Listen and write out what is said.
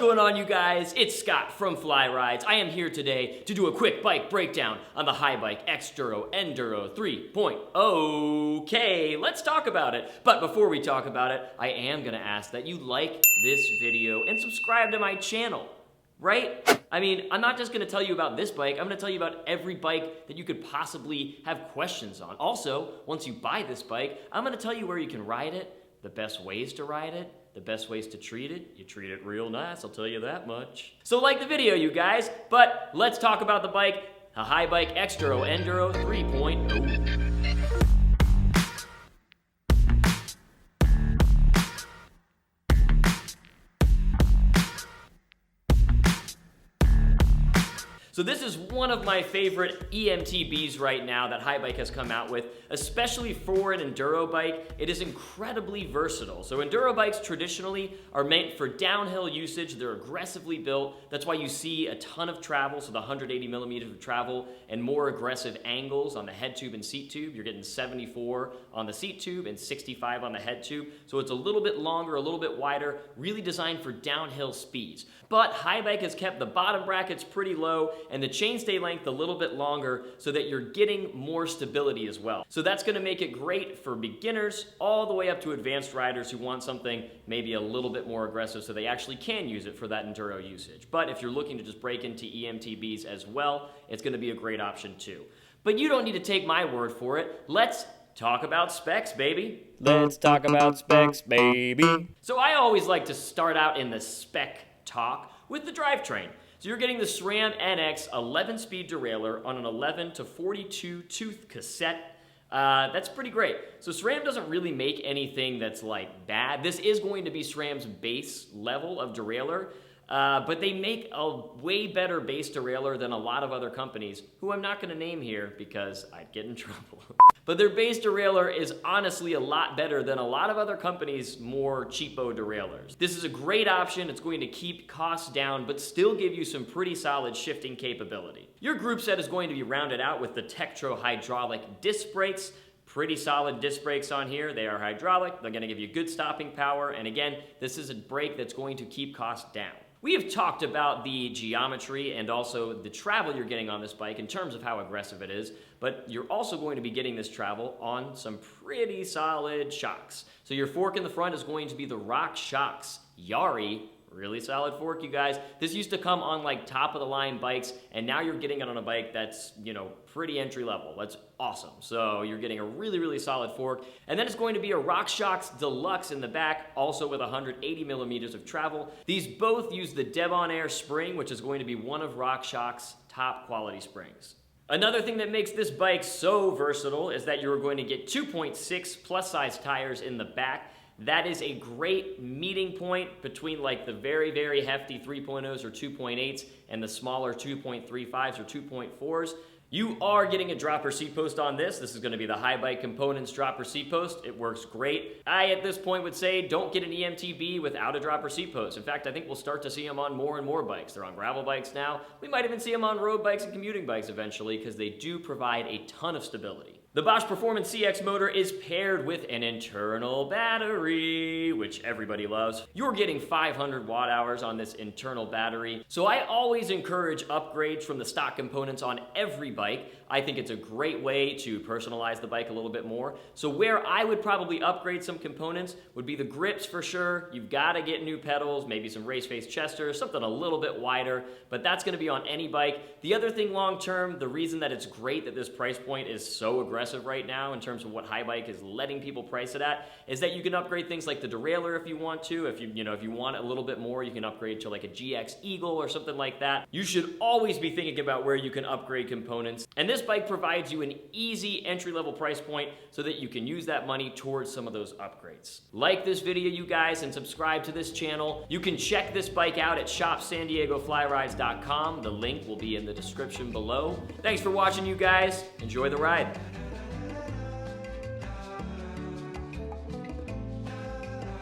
going on, you guys? It's Scott from Fly Rides. I am here today to do a quick bike breakdown on the Haibike XDURO NDURO 3.0. Okay, let's talk about it. But before we talk about it, I am gonna ask that you like this video and subscribe to my channel, right? I mean, I'm not just gonna tell you about this bike, I'm gonna tell you about every bike that you could possibly have questions on. Also, once you buy this bike, I'm gonna tell you where you can ride it, the best ways to ride it, the best ways to treat it. You treat it real nice, I'll tell you that much. So like the video, you guys, but let's talk about the bike, the Haibike XDURO NDURO 3.0. So this is one of my favorite eMTBs right now that Haibike has come out with, especially for an enduro bike. It is incredibly versatile. So enduro bikes traditionally are meant for downhill usage. They're aggressively built. That's why you see a ton of travel, so the 180 millimeters of travel and more aggressive angles on the head tube and seat tube. You're getting 74 on the seat tube and 65 on the head tube. So it's a little bit longer, a little bit wider, really designed for downhill speeds. But Haibike has kept the bottom brackets pretty low and the chainstay length a little bit longer so that you're getting more stability as well. So that's gonna make it great for beginners all the way up to advanced riders who want something maybe a little bit more aggressive so they actually can use it for that enduro usage. But if you're looking to just break into eMTBs as well, it's gonna be a great option too. But you don't need to take my word for it. Let's talk about specs, baby. Let's talk about specs, baby. So I always like to start out in the spec talk with the drivetrain. So you're getting the SRAM NX 11-speed derailleur on an 11 to 42 tooth cassette. That's pretty great. So SRAM doesn't really make anything that's like bad. This is going to be SRAM's base level of derailleur, but they make a way better base derailleur than a lot of other companies, who I'm not gonna name here because I'd get in trouble. But their base derailleur is honestly a lot better than a lot of other companies' more cheapo derailleurs. This is a great option. It's going to keep costs down, but still give you some pretty solid shifting capability. Your group set is going to be rounded out with the Tektro hydraulic disc brakes. Pretty solid disc brakes on here. They are hydraulic. They're gonna give you good stopping power. And again, this is a brake that's going to keep costs down. We have talked about the geometry and also the travel you're getting on this bike in terms of how aggressive it is, but you're also going to be getting this travel on some pretty solid shocks. So your fork in the front is going to be the Rock Shocks Yari. Really solid fork, you guys. This used to come on like top of the line bikes, and now you're getting it on a bike that's, you know, pretty entry level. That's awesome. So you're getting a really, really solid fork. And then it's going to be a Rock Shocks Deluxe in the back, also with 180 millimeters of travel. These both use the Devon Air spring, which is going to be one of Rock Shocks' top quality springs. Another thing that makes this bike so versatile is that you're going to get 2.6 plus size tires in the back. That is a great meeting point between like the very, very hefty 3.0s or 2.8s and the smaller 2.35s or 2.4s. You are getting a dropper seat post on this. This is going to be the Haibike Components dropper seat post. It works great. I, at this point, would say don't get an eMTB without a dropper seat post. In fact, I think we'll start to see them on more and more bikes. They're on gravel bikes now. We might even see them on road bikes and commuting bikes eventually because they do provide a ton of stability. The Bosch Performance CX motor is paired with an internal battery, which everybody loves. You're getting 500 watt hours on this internal battery. So I always encourage upgrades from the stock components on every bike. I think it's a great way to personalize the bike a little bit more. So where I would probably upgrade some components would be the grips for sure. You've got to get new pedals, maybe some race face chesters, something a little bit wider, but that's going to be on any bike. The other thing long term, the reason that it's great that this price point is so aggressive right now in terms of what Haibike is letting people price it at, is that you can upgrade things like the derailleur if you want to. If you want a little bit more, you can upgrade to like a GX Eagle or something like that. You should always be thinking about where you can upgrade components. And this bike provides you an easy entry-level price point so that you can use that money towards some of those upgrades. Like this video, you guys, and subscribe to this channel. You can check this bike out at shopsandiegoflyrides.com. The link will be in the description below. Thanks for watching, you guys. Enjoy the ride.